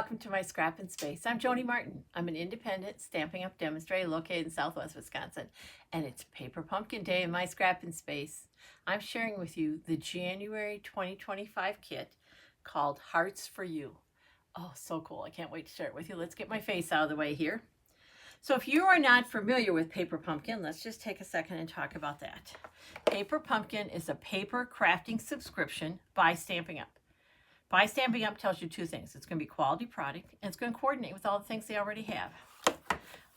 welcome to my Scrappin space. I'm Joni Martin. I'm an independent Stampin' Up demonstrator located in Southwest Wisconsin, and it's Paper Pumpkin Day in my Scrappin space. I'm sharing with you the January 2025 kit called Hearts for You. Oh, so cool. I can't wait to share it with you. Let's get my face out of the way here. So if you are not familiar with Paper Pumpkin, let's just take a second and talk about that. Paper Pumpkin is a paper crafting subscription by Stampin' Up. By Stampin' Up tells you two things. It's going to be quality product, and it's going to coordinate with all the things they already have.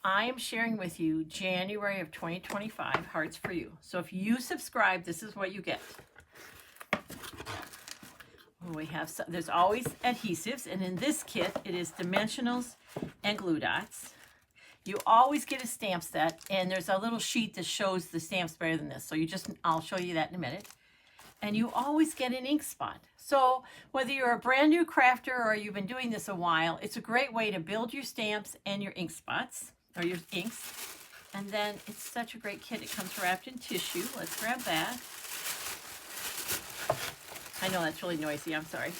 I am sharing with you January of 2025 Hearts for You. So if you subscribe, this is what you get. We have there's always adhesives, and in this kit, it is dimensionals and glue dots. You always get a stamp set, and there's a little sheet that shows the stamps better than this. So I'll show you that in a minute. And you always get an ink spot. So whether you're a brand new crafter or you've been doing this a while, it's a great way to build your stamps and your ink spots, or your inks. And then it's such a great kit. It comes wrapped in tissue. Let's grab that. I know that's really noisy, I'm sorry.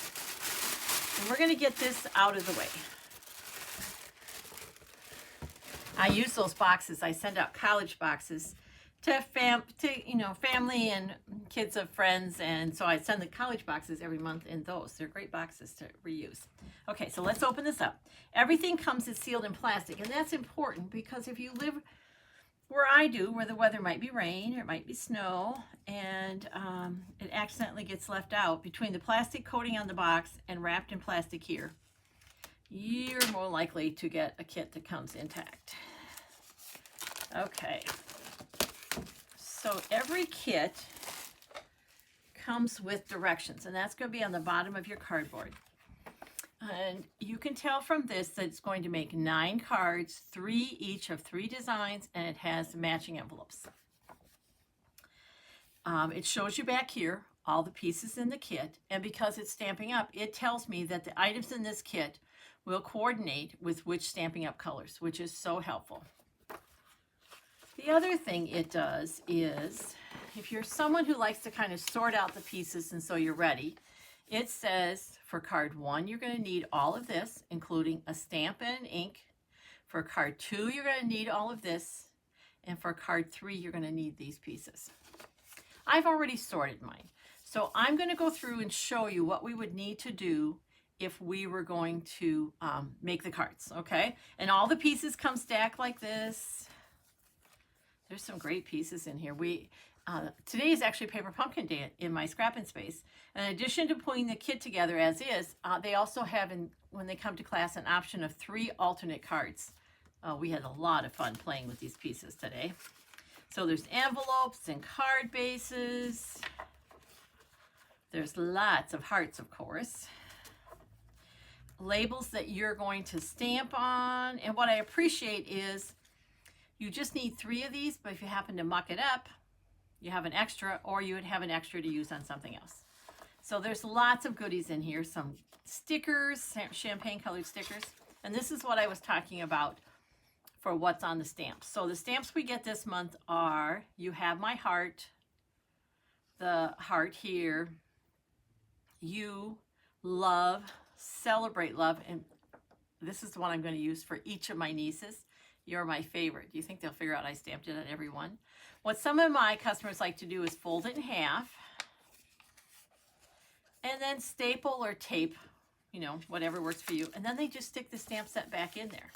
And we're gonna get this out of the way. I use those boxes. I send out college boxes to family and kids of friends, and so I send the college boxes every month in those. They're great boxes to reuse. Okay, so let's open this up. Everything comes sealed in plastic, and that's important because if you live where I do, where the weather might be rain or it might be snow, and it accidentally gets left out between the plastic coating on the box and wrapped in plastic here, you're more likely to get a kit that comes intact. Okay. So every kit comes with directions, and that's going to be on the bottom of your cardboard. And you can tell from this that it's going to make 9 cards, 3 each of 3 designs, and it has matching envelopes. It shows you back here all the pieces in the kit, and because it's Stampin' Up, it tells me that the items in this kit will coordinate with which Stampin' Up colors, which is so helpful. The other thing it does is, if you're someone who likes to kind of sort out the pieces and so you're ready, it says for card 1, you're going to need all of this, including a stamp and an ink. For card 2, you're going to need all of this. And for card 3, you're going to need these pieces. I've already sorted mine. So I'm going to go through and show you what we would need to do if we were going to make the cards, okay? And all the pieces come stacked like this. There's some great pieces in here. Today is actually Paper Pumpkin Day in my Scrappin space. In addition to putting the kit together as is, they also have, when they come to class, an option of 3 alternate cards. We had a lot of fun playing with these pieces today. So there's envelopes and card bases. There's lots of hearts, of course. Labels that you're going to stamp on. And what I appreciate is you just need 3 of these, but if you happen to muck it up, you have an extra, or you would have an extra to use on something else. So there's lots of goodies in here. Some stickers, champagne colored stickers. And this is what I was talking about for what's on the stamps. So the stamps we get this month are, you have my heart, the heart here, you, love, celebrate love, and this is the one I'm going to use for each of my nieces. You're my favorite. Do you think they'll figure out I stamped it on every one? What some of my customers like to do is fold it in half and then staple or tape, whatever works for you. And then they just stick the stamp set back in there.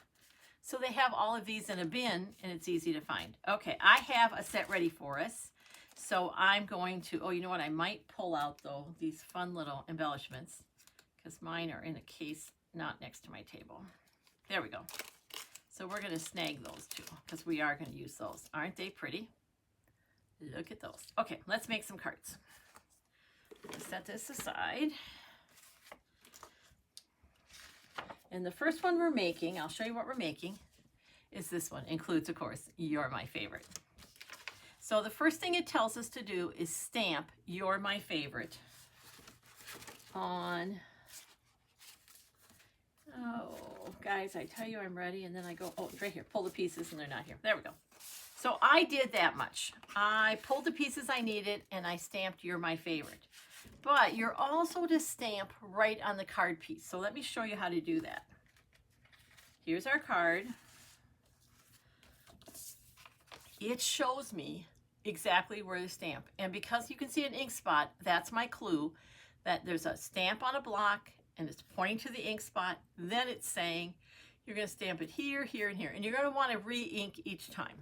So they have all of these in a bin, and it's easy to find. Okay, I have a set ready for us. So I'm going to, oh, you know what? I might pull out, though, these fun little embellishments because mine are in a case not next to my table. There we go. So we're going to snag those two because we are going to use those. Aren't they pretty? Look at those. Okay, let's make some cards. Let's set this aside. And the first one we're making, I'll show you what we're making, is this one. Includes, of course, You're My Favorite. So the first thing it tells us to do is stamp You're My Favorite on... Oh, guys, I tell you I'm ready, and then I go, oh, it's right here. Pull the pieces, and they're not here. There we go. So I did that much. I pulled the pieces I needed, and I stamped You're My Favorite. But you're also to stamp right on the card piece. So let me show you how to do that. here's our card. It shows me exactly where to stamp. And because you can see an ink spot, that's my clue that there's a stamp on a block and it's pointing to the ink spot. Then it's saying you're going to stamp it here, here, and here. And you're going to want to re-ink each time.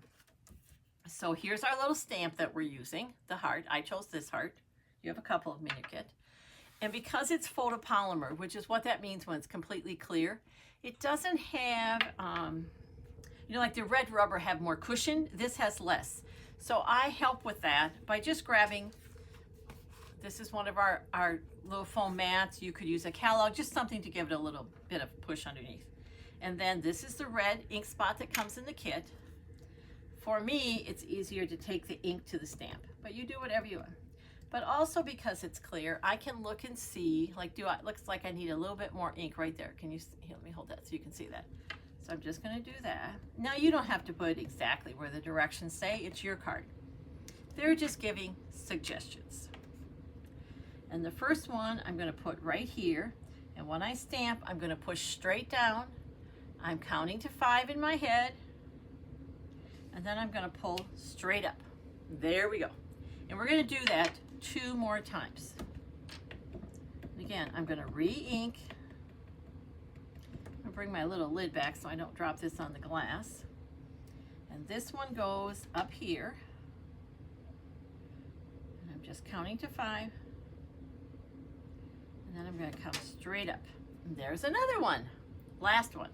So here's our little stamp that we're using, the heart. I chose this heart. You have a couple of them in your kit. And because it's photopolymer, which is what that means when it's completely clear, it doesn't have, you know, like the red rubber have more cushion. This has less. So I help with that by just grabbing, this is one of our little foam mats. You could use a catalog, just something to give it a little bit of push underneath. And then this is the red ink spot that comes in the kit. For me, it's easier to take the ink to the stamp, but you do whatever you want. But also because it's clear, I can look and see, like, looks like I need a little bit more ink right there. Can you, here, let me hold that so you can see that. So I'm just gonna do that. Now you don't have to put exactly where the directions say, it's your card. They're just giving suggestions. And the first one I'm gonna put right here. And when I stamp, I'm gonna push straight down. I'm counting to 5 in my head. And then I'm gonna pull straight up. There we go. And we're gonna do that 2 more times. And again, I'm gonna re-ink. I'm gonna bring my little lid back so I don't drop this on the glass. And this one goes up here. And I'm just counting to 5. And then I'm gonna come straight up. And there's another one, last one.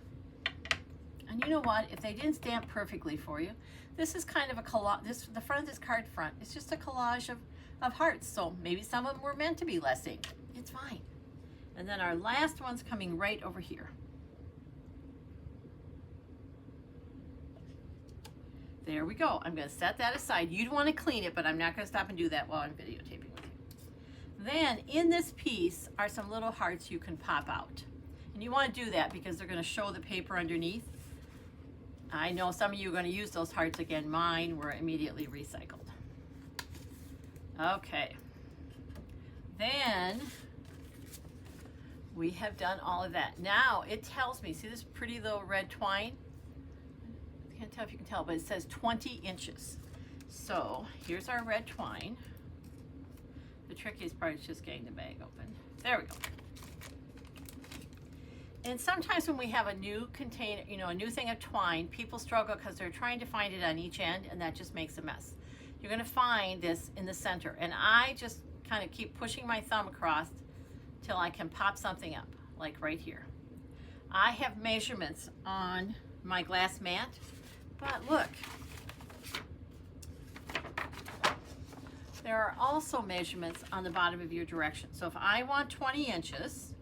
And you know what? If they didn't stamp perfectly for you, this is kind of a collage. The front of this card front is just a collage of hearts. So maybe some of them were meant to be less ink. It's fine. And then our last one's coming right over here. There we go. I'm going to set that aside. You'd want to clean it, but I'm not going to stop and do that while I'm videotaping with you. Then in this piece are some little hearts you can pop out. And you want to do that because they're going to show the paper underneath. I know some of you are going to use those hearts again. Mine were immediately recycled. Okay. Then we have done all of that. Now it tells me, see this pretty little red twine? I can't tell if you can tell, but it says 20 inches. So here's our red twine. The trickiest part is just getting the bag open. There we go. And sometimes when we have a new container, you know, a new thing of twine, people struggle because they're trying to find it on each end, and that just makes a mess. You're going to find this in the center, and I just kind of keep pushing my thumb across till I can pop something up, like right here. I have measurements on my glass mat, but look, there are also measurements on the bottom of your direction. So if I want 20 inches,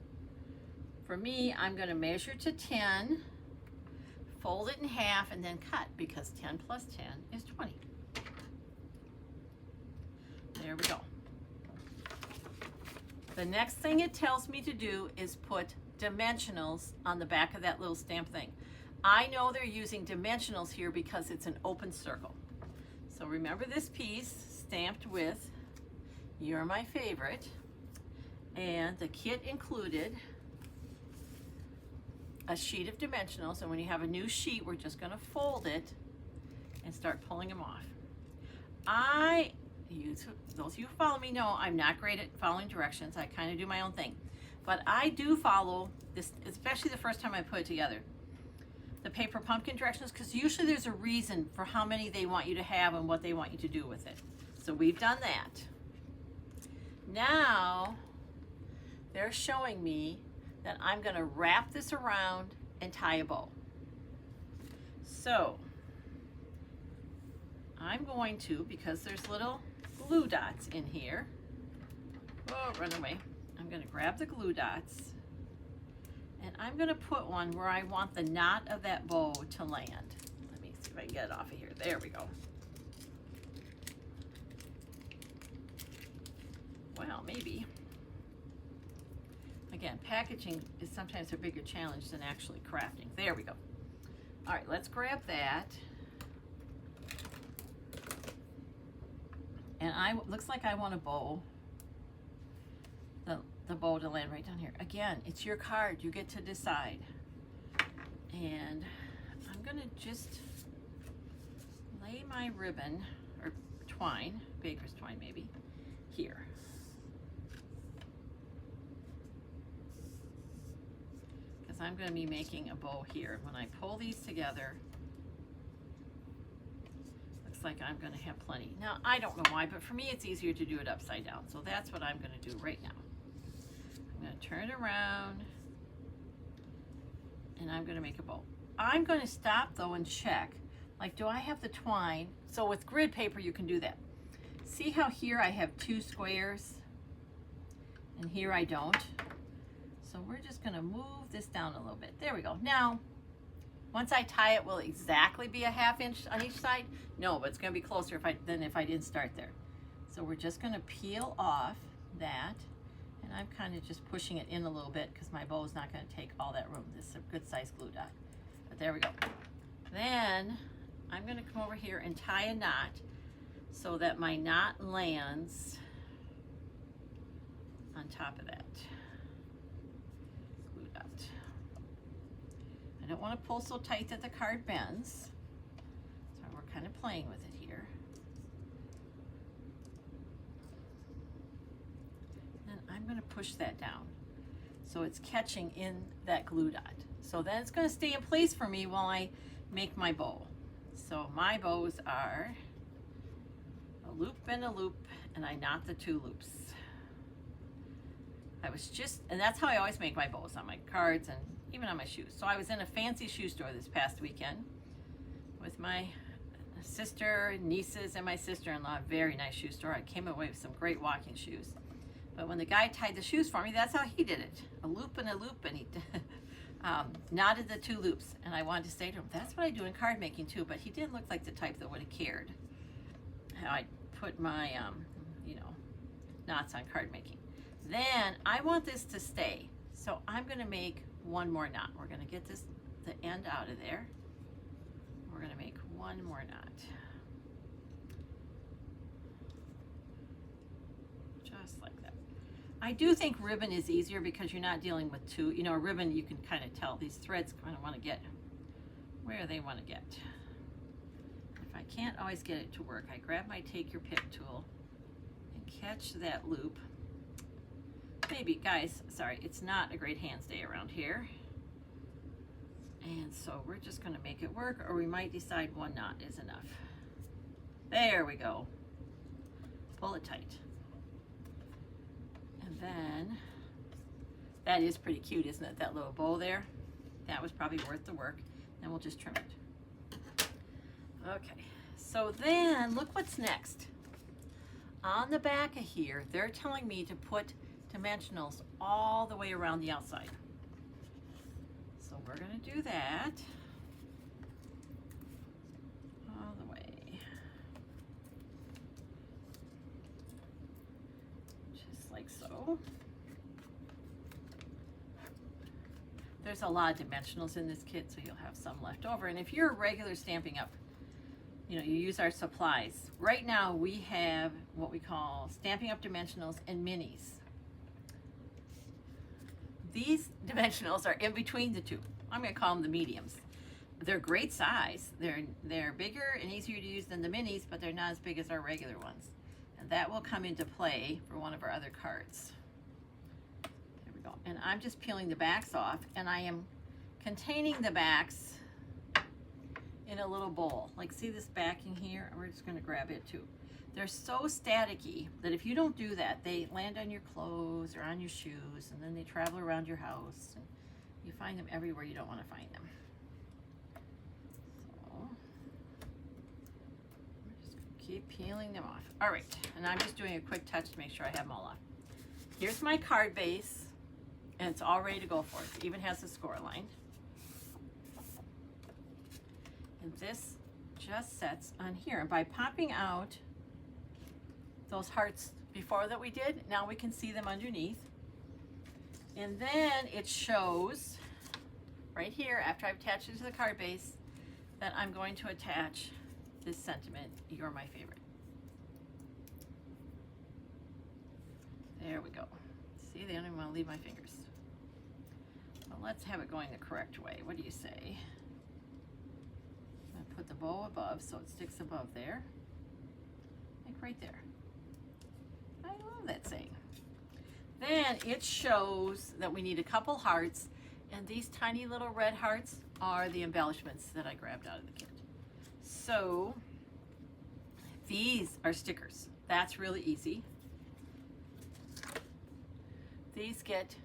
for me, I'm going to measure to 10, fold it in half, and then cut, because 10 plus 10 is 20. There we go. The next thing it tells me to do is put dimensionals on the back of that little stamp thing. I know they're using dimensionals here because it's an open circle. So remember this piece stamped with "You're My Favorite," and the kit included a sheet of dimensionals, and when you have a new sheet, we're just going to fold it and start pulling them off. Those of you who follow me know I'm not great at following directions. I kind of do my own thing, but I do follow this, especially the first time I put it together, the paper pumpkin directions, because usually there's a reason for how many they want you to have and what they want you to do with it. So we've done that. Now they're showing me that I'm going to wrap this around and tie a bow. So I'm going to, because there's little glue dots in here, oh, run away. I'm going to grab the glue dots, and I'm going to put one where I want the knot of that bow to land. Let me see if I can get it off of here. There we go. Well, maybe. Again, packaging is sometimes a bigger challenge than actually crafting. There we go. All right, let's grab that. And looks like I want a bow, the bow to land right down here. Again, it's your card. You get to decide. And I'm gonna just lay my ribbon, or twine, baker's twine maybe, here. Because I'm gonna be making a bow here. When I pull these together, looks like I'm gonna have plenty. Now, I don't know why, but for me it's easier to do it upside down. So that's what I'm gonna do right now. I'm gonna turn around and I'm gonna make a bow. I'm gonna stop though and check, like, do I have the twine? So with grid paper, you can do that. See how here I have 2 squares and here I don't? So we're just gonna move this down a little bit. There we go. Now, once I tie it, will it exactly be a 1/2 inch on each side? No, but it's gonna be closer than if I didn't start there. So we're just gonna peel off that, and I'm kind of just pushing it in a little bit because my bow is not gonna take all that room. This is a good size glue dot. But there we go. Then I'm gonna come over here and tie a knot so that my knot lands on top of that glue dot. I don't want to pull so tight that the card bends, so we're kind of playing with it here. And I'm going to push that down so it's catching in that glue dot. So then it's going to stay in place for me while I make my bow. So my bows are a loop, and I knot the 2 loops. And that's how I always make my bows, on my cards and even on my shoes. So I was in a fancy shoe store this past weekend with my sister, nieces, and my sister-in-law. Very nice shoe store. I came away with some great walking shoes. But when the guy tied the shoes for me, that's how he did it. A loop, and he knotted the 2 loops. And I wanted to say to him, that's what I do in card making too, but he didn't look like the type that would have cared how I put my, knots on card making. Then I want this to stay. So I'm gonna make 1 more knot. We're gonna get the end out of there. We're gonna make 1 more knot. Just like that. I do think ribbon is easier because you're not dealing with 2. A ribbon, you can kind of tell these threads kind of want to get where they want to get. If I can't always get it to work, I grab my take your pick tool and catch that loop. Maybe, guys, sorry, it's not a great hands day around here. And so we're just gonna make it work, or we might decide 1 knot is enough. There we go. Pull it tight. And then, that is pretty cute, isn't it? That little bow there. That was probably worth the work. Then we'll just trim it. Okay, so then look what's next. On the back of here, they're telling me to put dimensionals all the way around the outside. So we're going to do that all the way. Just like so. There's a lot of dimensionals in this kit, so you'll have some left over. And if you're a regular Stampin' Up, you use our supplies. Right now we have what we call Stampin' Up dimensionals and minis. These dimensionals are in between the 2. I'm going to call them the mediums. They're great size. They're bigger and easier to use than the minis, but they're not as big as our regular ones. And that will come into play for one of our other cards. There we go. And I'm just peeling the backs off, and I am containing the backs in a little bowl. Like, see this backing here? We're just going to grab it too. They're so staticky that if you don't do that, they land on your clothes or on your shoes, and then they travel around your house, and you find them everywhere you don't want to find them. So we're just going to keep peeling them off. All right, and I'm just doing a quick touch to make sure I have them all off. Here's my card base, and it's all ready to go for it. It even has a score line. And this just sets on here. And by popping out those hearts before that we did, now we can see them underneath. And then it shows right here, after I've attached it to the card base, that I'm going to attach this sentiment, "You're my favorite." There we go. See, they don't even want to leave my fingers. Well, let's have it going the correct way. What do you say? I'm going to put the bow above so it sticks above there. Like right there. I love that saying. Then it shows that we need a couple hearts, and these tiny little red hearts are the embellishments that I grabbed out of the kit. So these are stickers. That's really easy. These get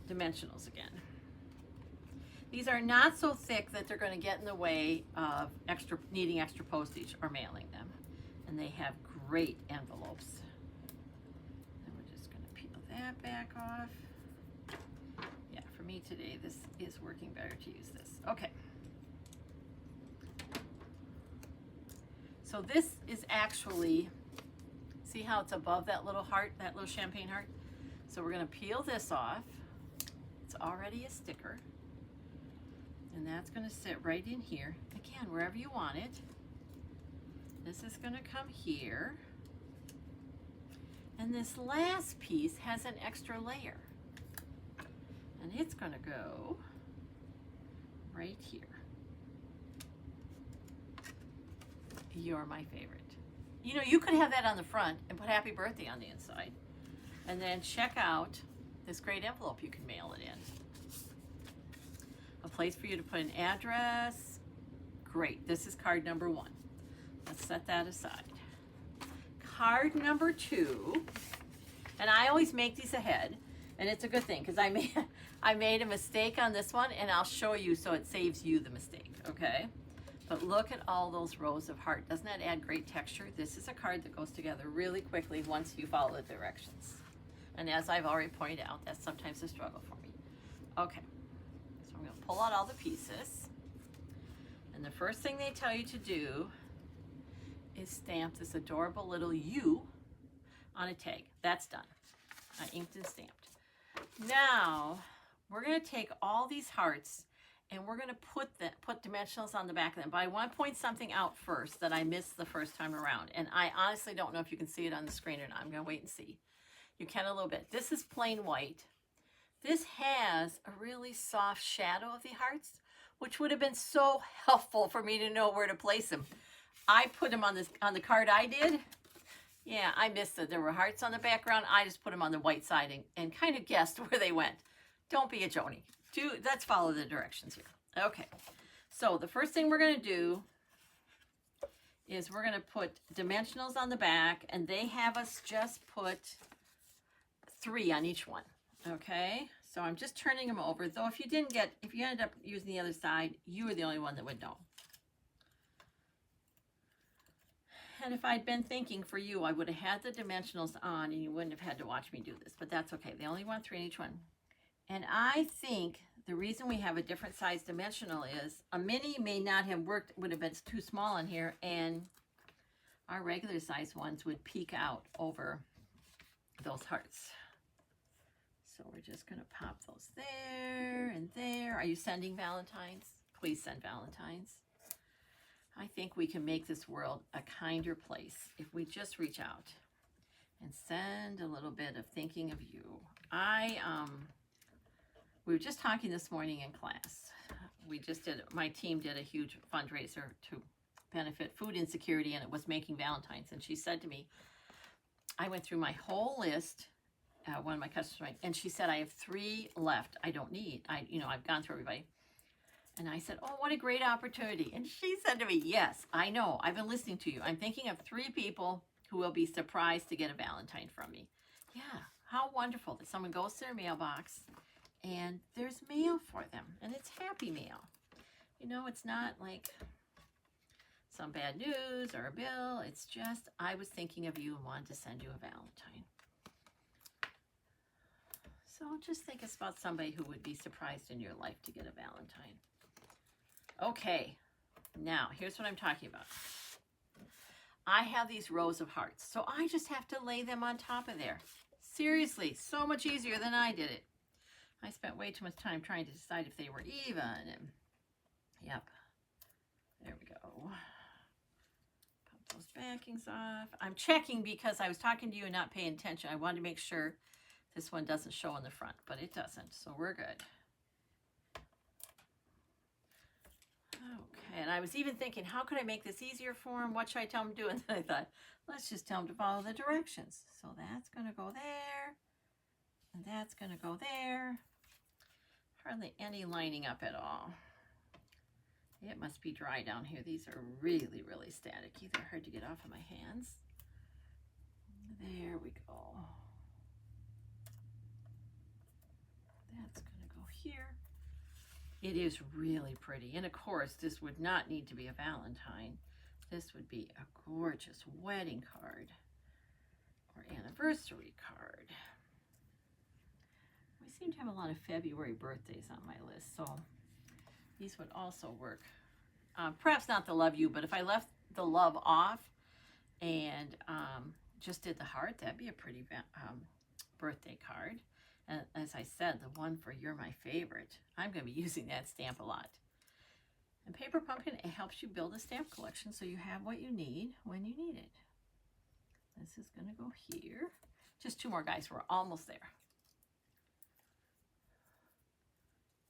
dimensionals again. These are not so thick that they're going to get in the way of needing extra postage or mailing them. And they have great envelopes. And we're just going to peel that back off. Yeah, for me today, this is working better to use this. Okay. So this is actually, see how it's above that little heart, that little champagne heart? So we're going to peel this off. It's already a sticker. And that's going to sit right in here. Again, wherever you want it. This is going to come here. And this last piece has an extra layer. And it's going to go right here. You're my favorite. You know, you could have that on the front and put happy birthday on the inside. And then check out this great envelope you can mail it in. A place for you to put an address. Great. This is card number 1. Let's set that aside. Card number 2. And I always make these ahead. And it's a good thing because I made a mistake on this one, and I'll show you so it saves you the mistake, okay? But look at all those rows of heart. Doesn't that add great texture? This is a card that goes together really quickly once you follow the directions. And as I've already pointed out, that's sometimes a struggle for me. Okay, so I'm going to pull out all the pieces. And the first thing they tell you to do is stamp this adorable little U on a tag. That's done. I inked and stamped. Now, we're going to take all these hearts and we're going to put dimensionals on the back of them. But I want to point something out first that I missed the first time around. And I honestly don't know if you can see it on the screen or not. I'm going to wait and see. You can a little bit. This is plain white. This has a really soft shadow of the hearts, which would have been so helpful for me to know where to place them. I put them on the card I did. Yeah, I missed it. There were hearts on the background. I just put them on the white side and kind of guessed where they went. Don't be a Joni. Let's follow the directions here. Okay, so the first thing we're going to do is we're going to put dimensionals on the back, and they have us just put 3 on each one. Okay, so I'm just turning them over, though if you ended up using the other side, you were the only one that would know. And if I'd been thinking for you, I would have had the dimensionals on and you wouldn't have had to watch me do this, but that's okay. They only want 3 in each one. And I think the reason we have a different size dimensional is a mini may not have worked, would have been too small in here, and our regular size ones would peek out over those hearts. So we're just going to pop those there and there. Are you sending Valentines? Please send Valentines. I think we can make this world a kinder place if we just reach out and send a little bit of thinking of you. We were just talking this morning in class. My team did a huge fundraiser to benefit food insecurity, and it was making Valentines. And she said to me, I went through my whole list, one of my customers, and she said, I have 3 left. I don't need. I've gone through everybody. And I said, oh, what a great opportunity. And she said to me, yes, I know. I've been listening to you. I'm thinking of 3 people who will be surprised to get a Valentine from me. Yeah, how wonderful that someone goes to their mailbox and there's mail for them. And it's happy mail. You know, it's not like some bad news or a bill. It's just, I was thinking of you and wanted to send you a Valentine. So just think about somebody who would be surprised in your life to get a Valentine. Okay, now here's what I'm talking about. I have these rows of hearts, so I just have to lay them on top of there. Seriously, so much easier than I did it. I spent way too much time trying to decide if they were even. And yep, there we go. Pop those backings off. I'm checking because I was talking to you and not paying attention. I wanted to make sure this one doesn't show on the front, but it doesn't, so we're good. And I was even thinking, how could I make this easier for him? What should I tell him to do? And then I thought, let's just tell him to follow the directions. So that's going to go there, and that's going to go there. Hardly any lining up at all. It must be dry down here. These are really, really staticky. They're hard to get off of my hands. There we go. That's going to go here. It is really pretty. And of course, this would not need to be a Valentine. This would be a gorgeous wedding card or anniversary card. We seem to have a lot of February birthdays on my list, so these would also work. Perhaps not the love you, but if I left the love off and just did the heart, that'd be a pretty birthday card. And as I said, the one for You're My Favorite, I'm going to be using that stamp a lot. And Paper Pumpkin, it helps you build a stamp collection so you have what you need when you need it. This is going to go here. Just 2 more, guys. We're almost there.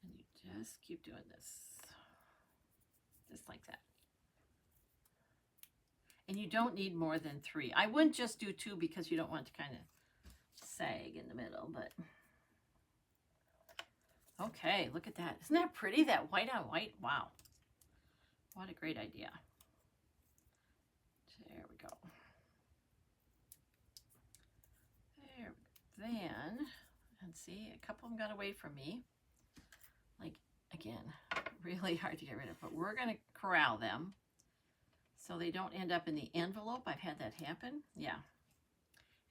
And you just keep doing this. Just like that. And you don't need more than 3. I wouldn't just do 2 because you don't want to kind of sag in the middle, but okay, look at that. Isn't that pretty? That white on white. Wow. What a great idea. There we go. There. Then, let's see, a couple of them got away from me. Like, again, really hard to get rid of, but we're going to corral them so they don't end up in the envelope. I've had that happen. Yeah.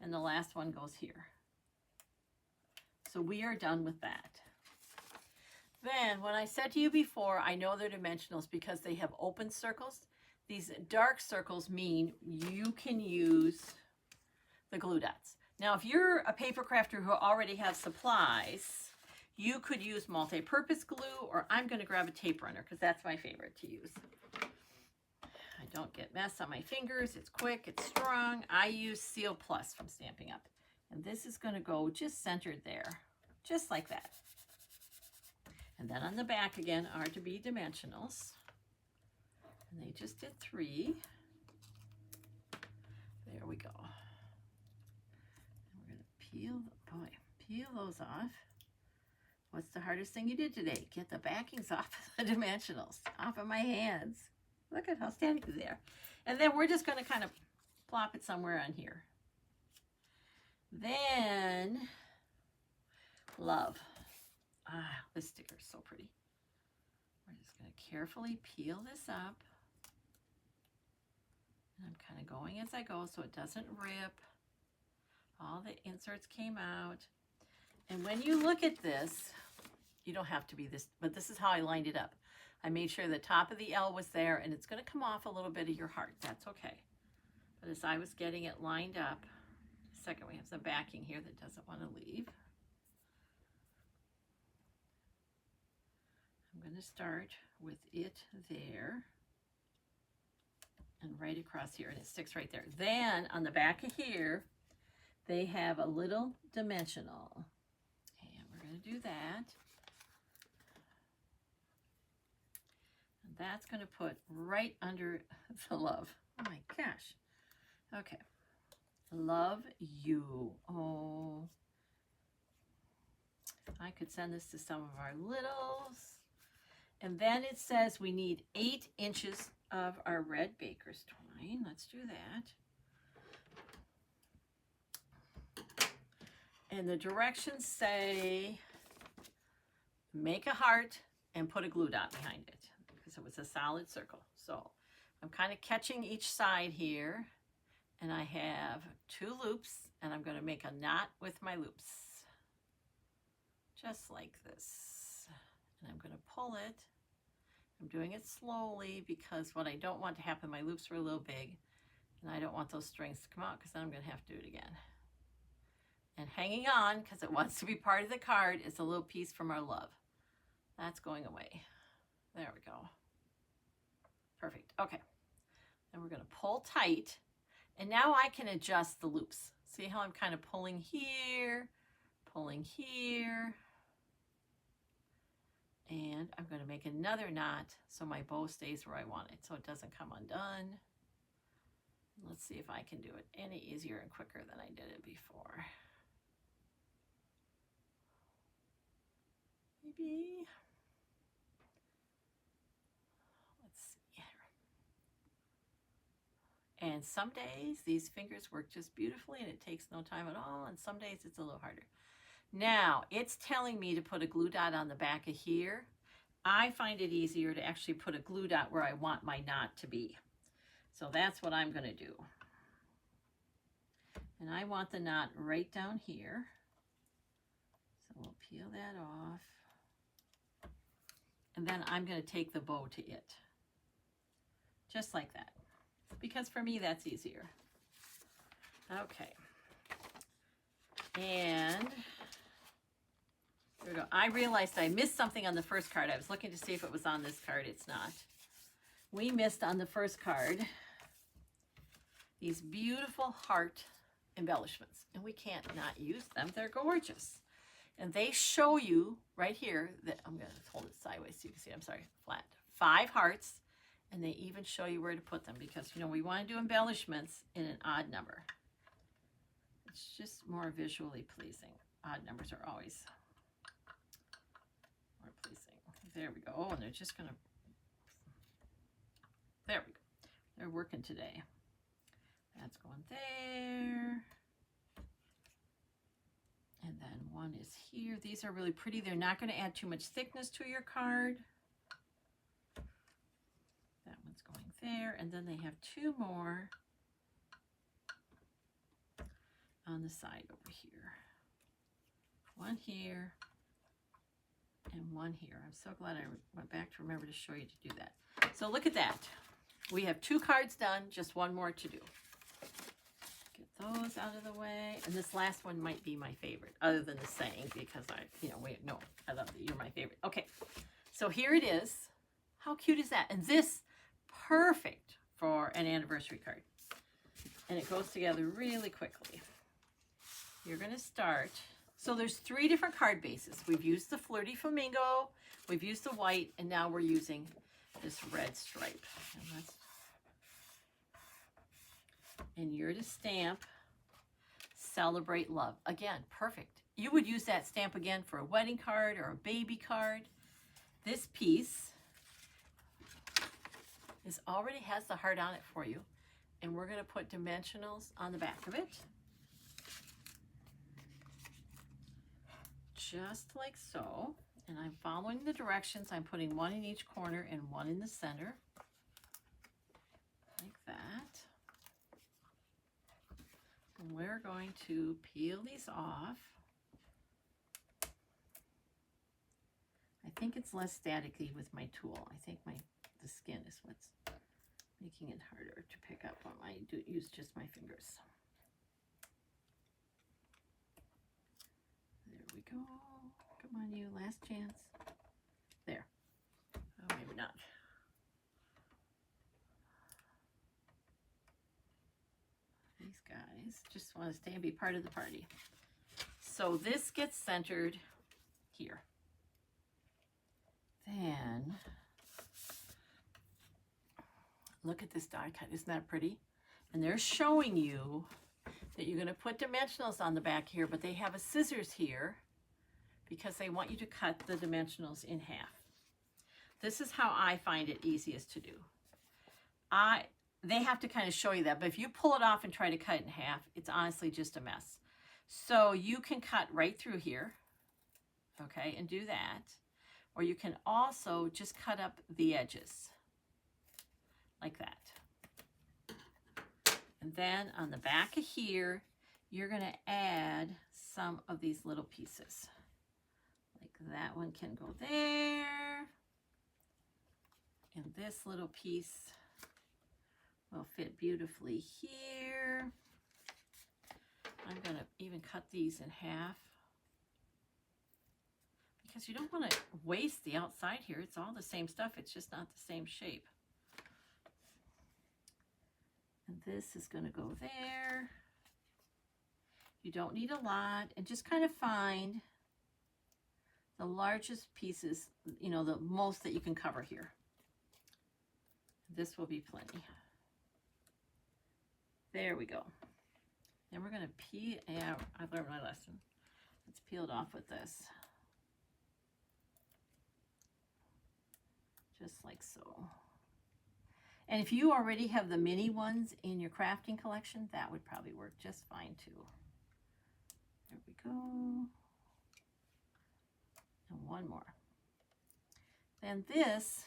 And the last one goes here. So we are done with that. Then, when I said to you before, I know they're dimensionals because they have open circles. These dark circles mean you can use the glue dots. Now, if you're a paper crafter who already has supplies, you could use multi-purpose glue, or I'm going to grab a tape runner because that's my favorite to use. I don't get mess on my fingers. It's quick, it's strong. I use Seal Plus from Stampin' Up. And this is going to go just centered there, just like that. And then on the back again are to be dimensionals. And they just did 3. There we go. And we're going to peel those off. What's the hardest thing you did today? Get the backings off of the dimensionals, off of my hands. Look at how staticky they are. And then we're just going to kind of plop it somewhere on here. Then, love. Ah, this sticker is so pretty. We're just going to carefully peel this up. And I'm kind of going as I go so it doesn't rip. All the inserts came out. And when you look at this, you don't have to be this, but this is how I lined it up. I made sure the top of the L was there, and it's going to come off a little bit of your heart. That's okay. But as I was getting it lined up, second, we have some backing here that doesn't want to leave. I'm going to start with it there and right across here, and it sticks right there. Then on the back of here, they have a little dimensional, and we're going to do that. And that's going to put right under the love. Oh my gosh. Okay. Love you. Oh, I could send this to some of our littles. And then it says we need 8 inches of our red baker's twine. Let's do that. And the directions say make a heart and put a glue dot behind it because it was a solid circle. So I'm kind of catching each side here, and I have 2 loops, and I'm going to make a knot with my loops just like this. And I'm going to pull it. I'm doing it slowly because what I don't want to happen, my loops were a little big, and I don't want those strings to come out because then I'm going to have to do it again. And hanging on, because it wants to be part of the card, is a little piece from our love. That's going away. There we go. Perfect. Okay. Then we're going to pull tight, and now I can adjust the loops. See how I'm kind of pulling here, And I'm going to make another knot so my bow stays where I want it, so it doesn't come undone. Let's see if I can do it any easier and quicker than I did it before. Maybe. Let's see here. And some days these fingers work just beautifully and it takes no time at all, and some days it's a little harder. Now, it's telling me to put a glue dot on the back of here. I find it easier to actually put a glue dot where I want my knot to be. So that's what I'm going to do. And I want the knot right down here. So we'll peel that off. And then I'm going to take the bow to it. Just like that. Because for me, that's easier. Okay. And there we go. I realized I missed something on the first card. I was looking to see if it was on this card. It's not. We missed on the first card these beautiful heart embellishments. And we can't not use them. They're gorgeous. And they show you right here that, I'm going to hold it sideways so you can see, I'm sorry, flat. 5 hearts. And they even show you where to put them because, you know, we want to do embellishments in an odd number. It's just more visually pleasing. Odd numbers are always more pleasing. There we go. Oh, and they're just going to, there we go. They're working today. That's going there. And then one is here. These are really pretty. They're not going to add too much thickness to your card. That one's going there. And then they have 2 more on the side over here. One here and one here. I'm so glad I went back to remember to show you to do that. So look at that. We have 2 cards done, just 1 more to do. Get those out of the way. And this last one might be my favorite, other than the saying, because I love that you're my favorite. Okay, so here it is. How cute is that? And this, perfect for an anniversary card. And it goes together really quickly. You're going to start. So there's 3 different card bases. We've used the Flirty Flamingo, we've used the white, and now we're using this red stripe. And you're to stamp Celebrate Love. Again, perfect. You would use that stamp again for a wedding card or a baby card. This piece already has the heart on it for you. And we're going to put dimensionals on the back of it. Just like so. And I'm following the directions. I'm putting 1 in each corner and 1 in the center. Like that. And we're going to peel these off. I think it's less staticky with my tool. I think the skin is what's making it harder to pick up when I use just my fingers. There we go. Come on, you. Last chance. There. Oh, maybe not. These guys just want to stay and be part of the party. So this gets centered here. Then, look at this die cut. Isn't that pretty? And they're showing you that you're going to put dimensionals on the back here, but they have a scissors here because they want you to cut the dimensionals in half. This is how I find it easiest to do. They have to kind of show you that, but if you pull it off and try to cut it in half, it's honestly just a mess. So you can cut right through here, okay, and do that. Or you can also just cut up the edges like that. And then on the back of here, you're going to add some of these little pieces. Like that one can go there. And this little piece will fit beautifully here. I'm going to even cut these in half, because you don't want to waste the outside here. It's all the same stuff. It's just not the same shape. And this is going to go there. You don't need a lot, and just kind of find the largest pieces, you know, the most that you can cover here. This will be plenty. There we go. Then we're going to peel, yeah, I learned my lesson. Let's peel it off with this. Just like so. And if you already have the mini ones in your crafting collection, that would probably work just fine too. There we go. And one more. Then this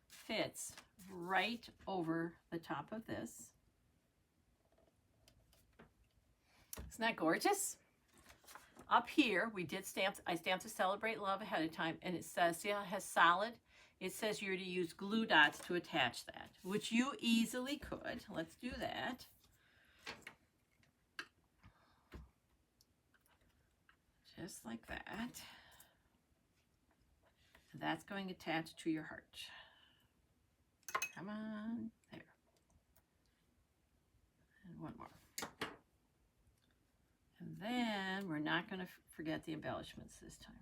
fits right over the top of this. Isn't that gorgeous? Up here, we did stamp. I stamped to Celebrate Love ahead of time, and it says, see how it has solid? It says you're to use glue dots to attach that, which you easily could. Let's do that. Just like that. And that's going attached to your heart. Come on, there. And one more. And then we're not going to forget the embellishments this time.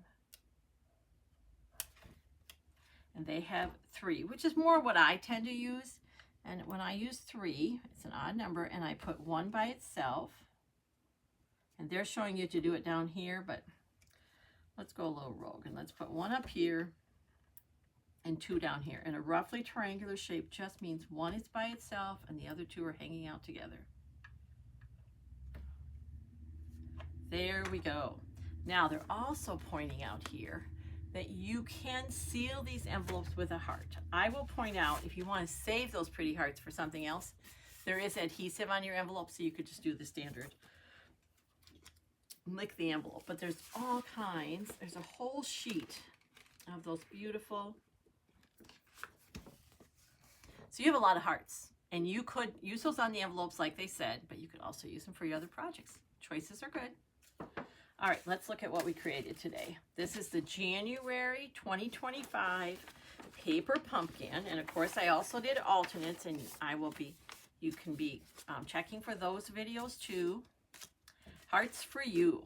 And they have 3, which is more what I tend to use. And when I use 3, it's an odd number, and I put 1 by itself. And they're showing you to do it down here, but let's go a little rogue. And let's put 1 up here and 2 down here. And a roughly triangular shape just means 1 is by itself and the other 2 are hanging out together. There we go. Now they're also pointing out here that you can seal these envelopes with a heart. I will point out, if you want to save those pretty hearts for something else, there is adhesive on your envelope, so you could just do the standard lick the envelope. But there's all kinds. There's a whole sheet of those beautiful. So you have a lot of hearts, and you could use those on the envelopes like they said, but you could also use them for your other projects. Choices are good. All right, let's look at what we created today. This is the January 2025 paper pumpkin. And of course, I also did alternates, and you can be checking for those videos too. Hearts for you.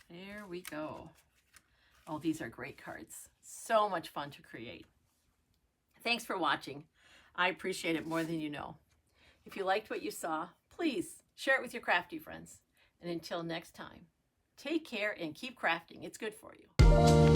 There we go. Oh, these are great cards. So much fun to create. Thanks for watching. I appreciate it more than you know. If you liked what you saw, please share it with your crafty friends. And until next time, take care and keep crafting. It's good for you.